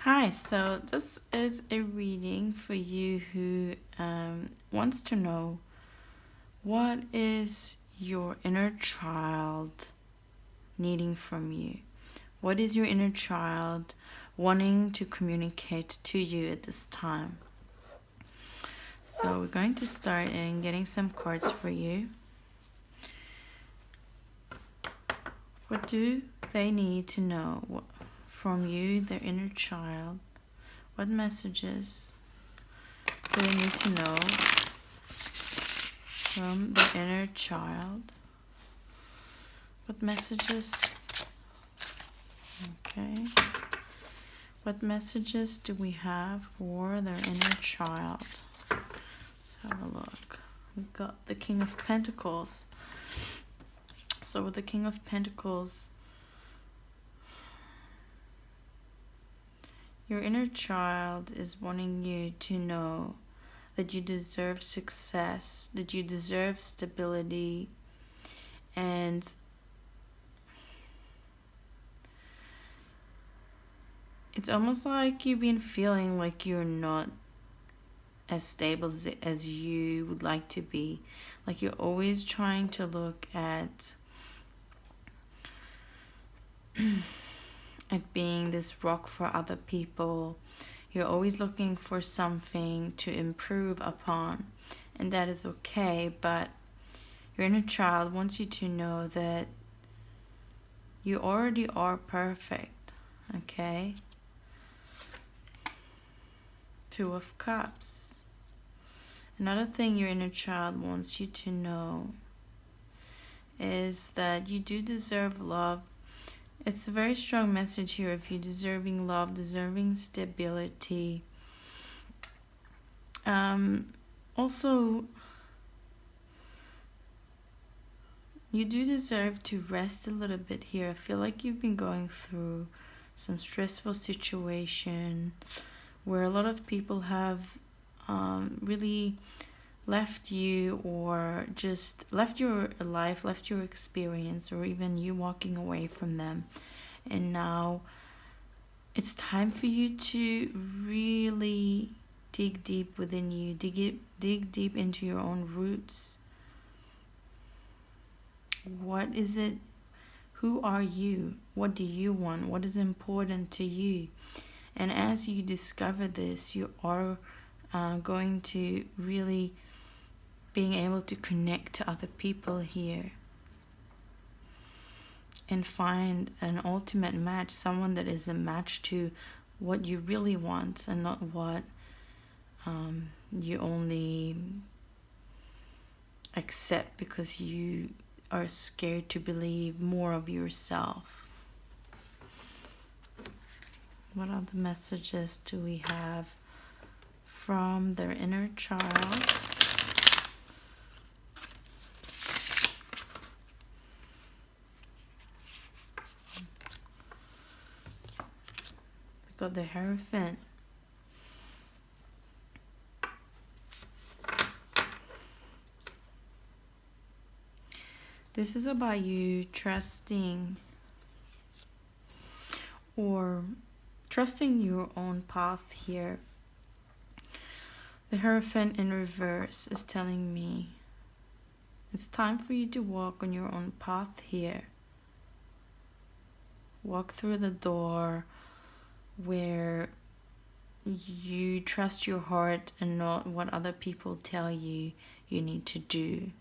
Hi, so this is a reading for you who wants to know what is your inner child needing from you? What is your inner child wanting to communicate to you at this time? So we're going to start in getting some cards for you. What do they need to know from you, their inner child? What messages do they need to know from the inner child? What messages? Okay. What messages do we have for their inner child? Let's have a look. We've got the King of Pentacles. So with the King of Pentacles, your inner child is wanting you to know that you deserve success, that you deserve stability, and it's almost like you've been feeling like you're not as stable as you would like to be. Like you're always trying to look at being this rock for other people. You're always looking for something to improve upon, and that is okay, but your inner child wants you to know that you already are perfect, okay? Two of Cups. Another thing your inner child wants you to know is that you do deserve love. It's a very strong message here of you deserving love, deserving stability. Also, you do deserve to rest a little bit here. I feel like you've been going through some stressful situation where a lot of people have really left you, or just left your life, left your experience, or even you walking away from them. And now it's time for you to really dig deep within you, dig deep into your own roots. What is it? Who are you? What do you want? What is important to you? And as you discover this, you are going to really being able to connect to other people here and find an ultimate match, someone that is a match to what you really want and not what you only accept because you are scared to believe more of yourself. What other messages do we have from their inner child? We got the Hierophant. This is about you trusting your own path here. The Hierophant in reverse is telling me it's time for you to walk on your own path here. Walk through the door where you trust your heart and not what other people tell you you need to do.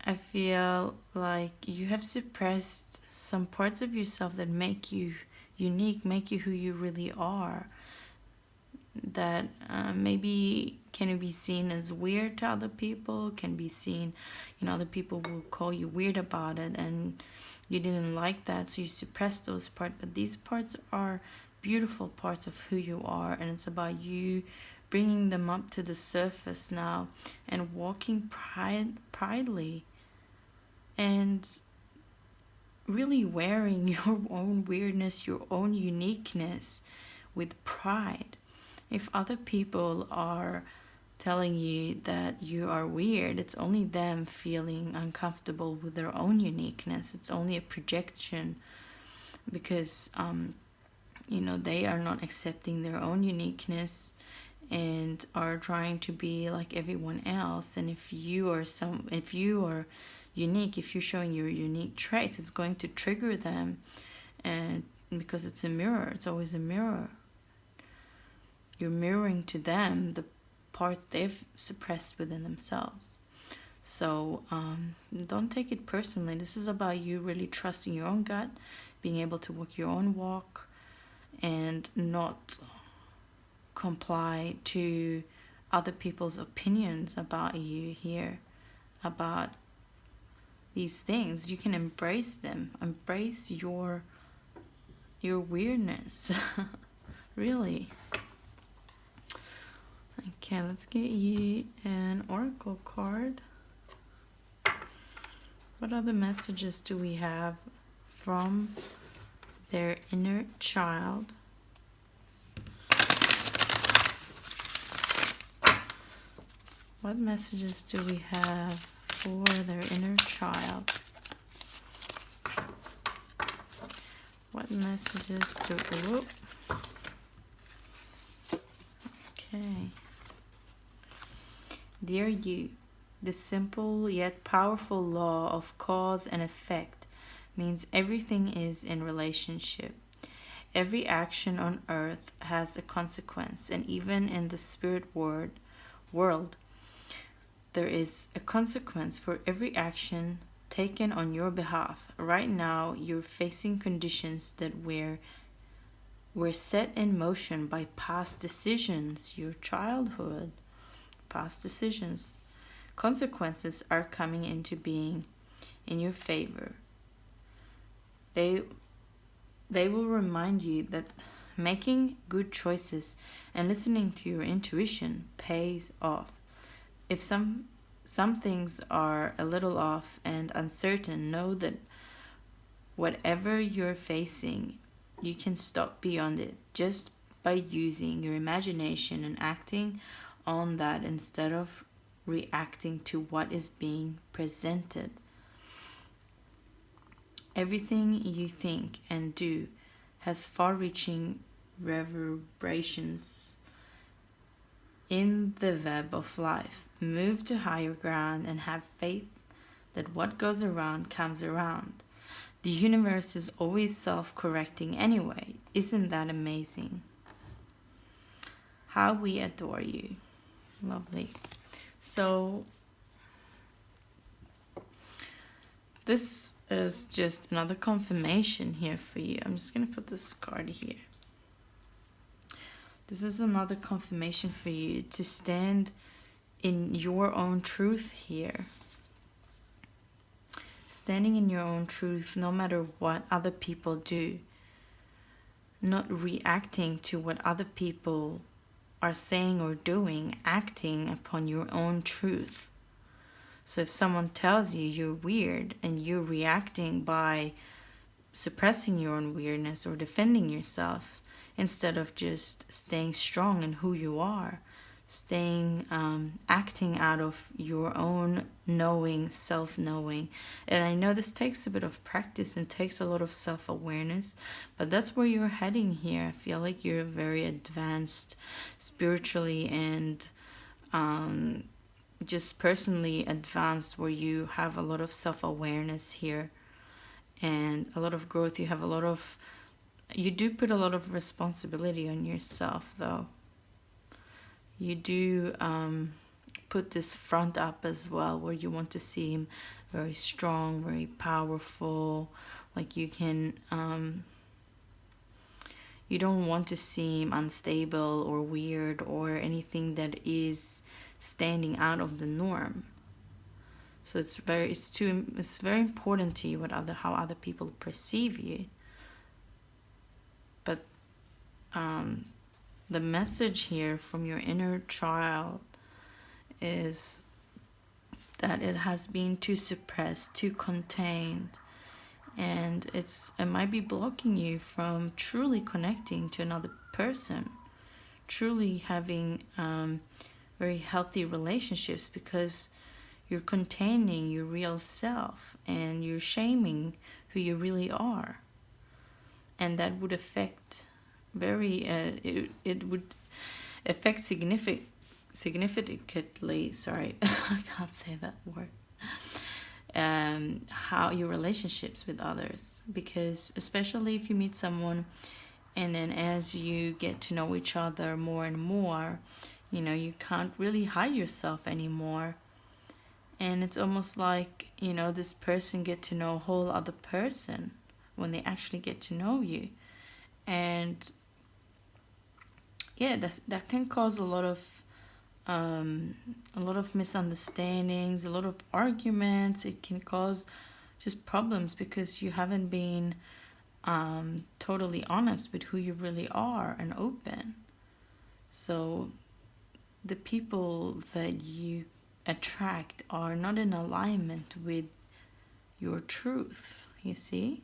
I feel like you have suppressed some parts of yourself that make you unique, make you who you really are. That maybe can be seen as weird to other people, can be seen, other people will call you weird about it, and you didn't like that, so you suppressed those parts. But these parts are beautiful parts of who you are, and it's about you bringing them up to the surface now and walking proudly and really wearing your own weirdness, your own uniqueness with pride. If other people are telling you that you are weird, it's only them feeling uncomfortable with their own uniqueness. It's only a projection because they are not accepting their own uniqueness and are trying to be like everyone else. And if you are unique, if you're showing your unique traits, it's going to trigger them. And because it's a mirror, it's always a mirror. You're mirroring to them the parts they've suppressed within themselves. So don't take it personally. This is about you really trusting your own gut, being able to walk your own walk, and not comply to other people's opinions about you here, about these things. You can embrace them. Embrace your weirdness. Really. Okay, let's get you an oracle card. What other messages do we have from their inner child? What messages do we have for their inner child? What messages do... Whoop. Okay. Dear you, the simple yet powerful law of cause and effect means everything is in relationship. Every action on earth has a consequence, and even in the spirit world, there is a consequence for every action taken on your behalf. Right now, you're facing conditions that were set in motion by past decisions, your childhood, past decisions. Consequences are coming into being in your favor. They will remind you that making good choices and listening to your intuition pays off. If some things are a little off and uncertain, know that whatever you're facing, you can stop beyond it just by using your imagination and acting on that instead of reacting to what is being presented. Everything you think and do has far-reaching reverberations in the web of life. Move to higher ground and have faith that what goes around comes around. The universe is always self-correcting anyway. Isn't that amazing? How we adore you. Lovely. So this is just another confirmation here for you. I'm just going to put this card here. This is another confirmation for you to stand in your own truth here. Standing in your own truth no matter what other people do. Not reacting to what other people are saying or doing, acting upon your own truth. So if someone tells you you're weird and you're reacting by suppressing your own weirdness or defending yourself, instead of just staying strong in who you are, acting out of your own knowing, self-knowing. And I know this takes a bit of practice and takes a lot of self-awareness, but that's where you're heading here. I feel like you're very advanced spiritually and just personally advanced, where you have a lot of self-awareness here and a lot of growth. You do put a lot of responsibility on yourself, though. You do put this front up as well, where you want to seem very strong, very powerful. Like you can, you don't want to seem unstable or weird or anything that is standing out of the norm. So it's very important to you how other people perceive you. But the message here from your inner child is that it has been too suppressed, too contained, and it might be blocking you from truly connecting to another person, truly having very healthy relationships, because you're containing your real self and you're shaming who you really are. and that would affect it would affect significantly, sorry, I can't say that word, how your relationships with others. Because especially if you meet someone, and then as you get to know each other more and more, you can't really hide yourself anymore. And it's almost like, this person get to know a whole other person when they actually get to know you. And yeah, that can cause a lot of misunderstandings, a lot of arguments. It can cause just problems because you haven't been totally honest with who you really are and open. So the people that you attract are not in alignment with your truth, you see.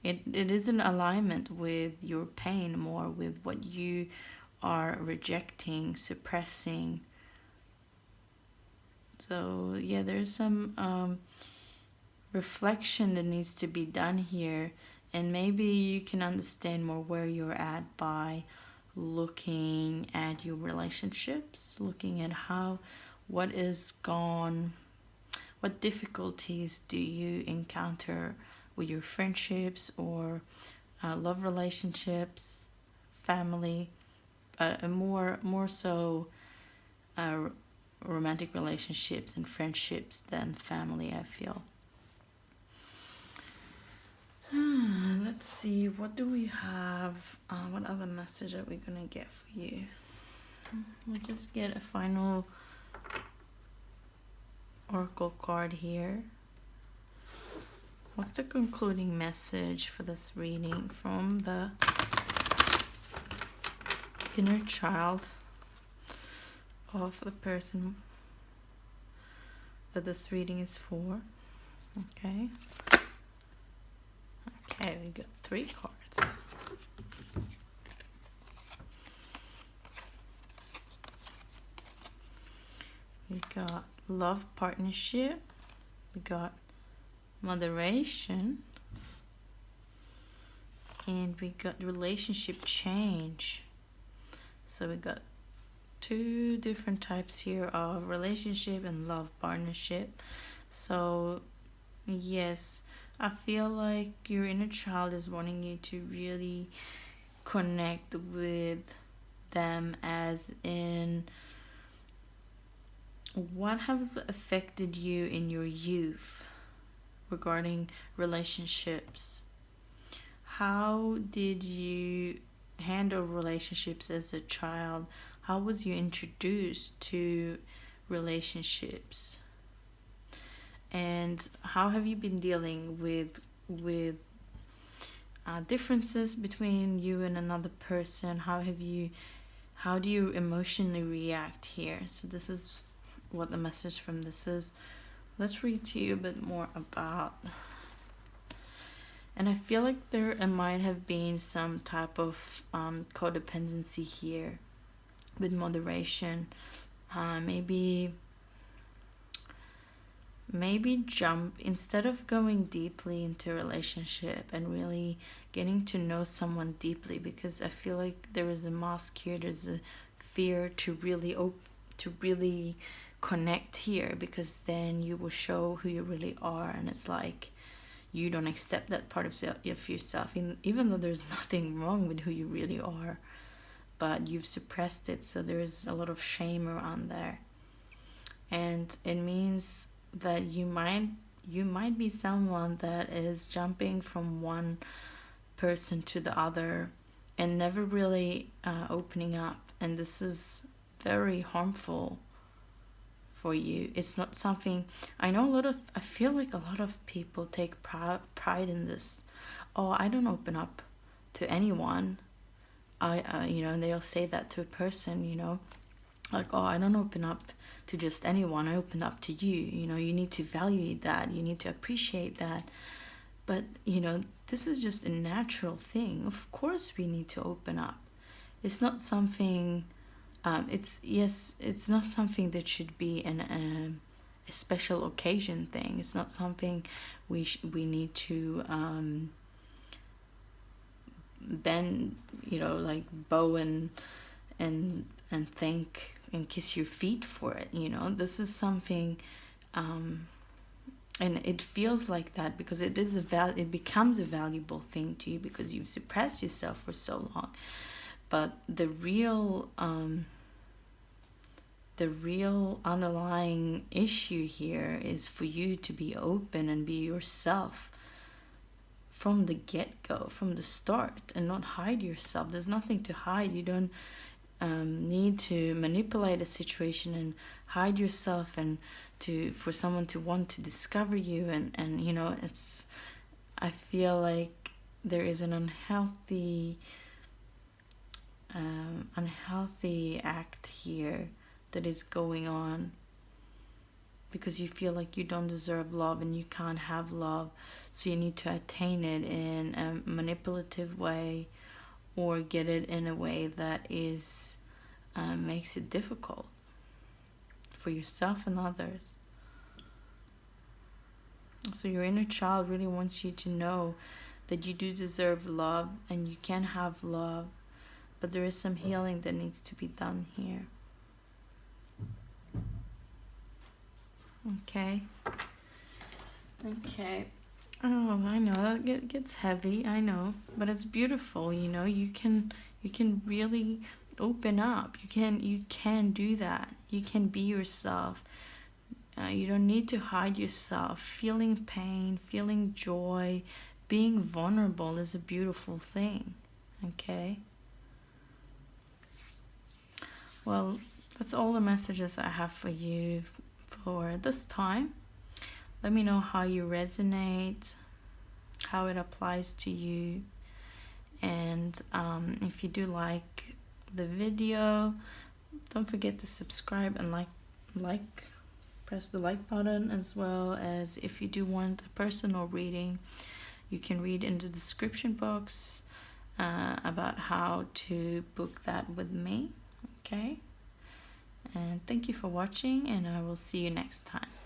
It is in alignment with your pain, more with what you are rejecting, suppressing. So yeah, there's some reflection that needs to be done here, and maybe you can understand more where you're at by looking at your relationships, looking at what is gone, what difficulties do you encounter with your friendships or love relationships, family, more so romantic relationships and friendships than family, I feel. Let's see, what do we have? What other message are we gonna get for you? We'll just get a final oracle card here. What's the concluding message for this reading from the inner child of the person that this reading is for? Okay. Okay, we got 3 cards. We got love partnership. We got moderation. And we got relationship change. So we got 2 different types here of relationship and love partnership. So yes, I feel like your inner child is wanting you to really connect with them, as in what has affected you in your youth regarding relationships. How did you handle relationships as a child? How was you introduced to relationships? And how have you been dealing with differences between you and another person? How do you emotionally react here? So this is what the message from this is. Let's read to you a bit more about. And I feel like there might have been some type of codependency here with moderation. Maybe jump, instead of going deeply into a relationship and really getting to know someone deeply, because I feel like there is a mask here, there's a fear to really connect here, because then you will show who you really are, and it's like you don't accept that part of yourself, even though there's nothing wrong with who you really are, but you've suppressed it, so there's a lot of shame around there. And it means that you might be someone that is jumping from one person to the other and never really opening up, and this is very harmful for you. It's not something, I feel like a lot of people take pride in this. Oh, I don't open up to anyone. And they'll say that to a person, like, oh, I don't open up to just anyone, I open up to you. You need to value that, you need to appreciate that. But this is just a natural thing. Of course we need to open up. It's not something it's not something that should be a special occasion thing. It's not something we need to bend, like bow and thank and kiss your feet for it. This is something, and it feels like that because it becomes a valuable thing to you because you've suppressed yourself for so long. But the real underlying issue here is for you to be open and be yourself from the get-go, from the start, and not hide yourself. There's nothing to hide. You don't need to manipulate a situation and hide yourself and for someone to want to discover you. And it's, I feel like there is an unhealthy act here that is going on because you feel like you don't deserve love and you can't have love, so you need to attain it in a manipulative way or get it in a way that is makes it difficult for yourself and others. So your inner child really wants you to know that you do deserve love and you can have love, but there is some healing that needs to be done here. Okay. Oh, I know that gets heavy. I know, but it's beautiful. You can really open up. You can do that. You can be yourself. You don't need to hide yourself. Feeling pain, feeling joy, being vulnerable is a beautiful thing. Okay. Well, that's all the messages I have for you for this time. Let me know how you resonate, how it applies to you, and if you do like the video, don't forget to subscribe and press the like button, as well as if you do want a personal reading, you can read in the description box about how to book that with me. Okay, and thank you for watching, and I will see you next time.